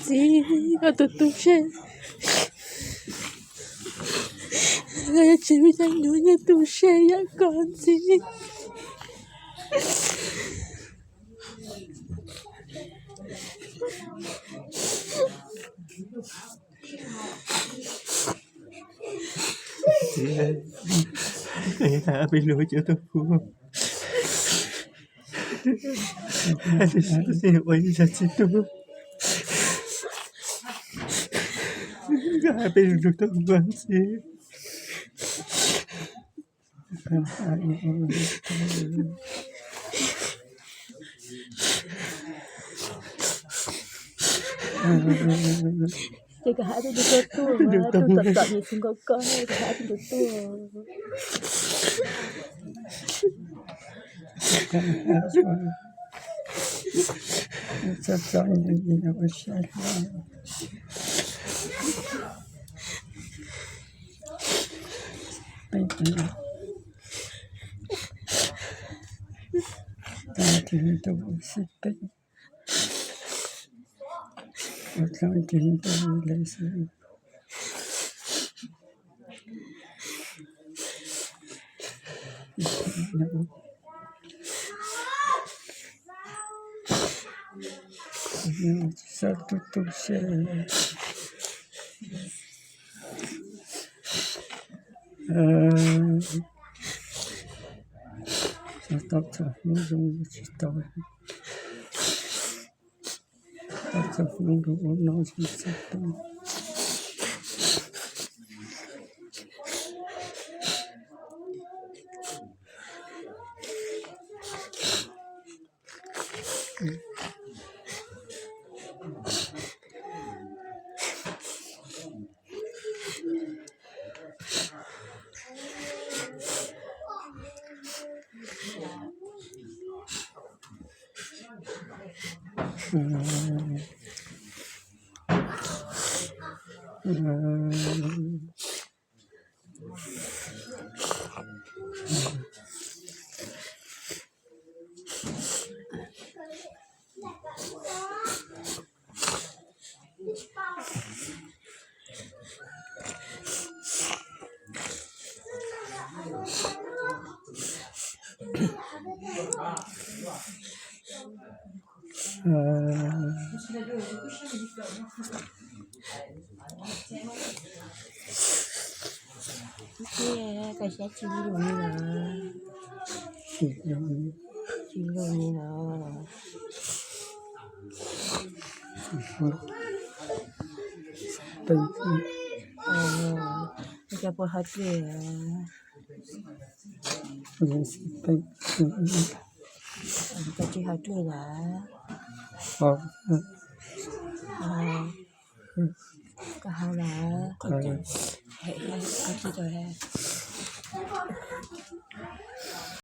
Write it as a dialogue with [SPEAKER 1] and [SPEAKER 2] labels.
[SPEAKER 1] consigo tutushe ragazzi mi tengo una tushe ya consigo
[SPEAKER 2] Abbiamo giocato fuoco. Adesso sì, voglio tu. Abbiamo giocato fuoco, sì.
[SPEAKER 1] 제가 하루도 또 답답이 생각가 하루도 또 예, 가시야 진로니나 이제 뭐 하지? 같이 하죠라. cả hai là có chị rồi ha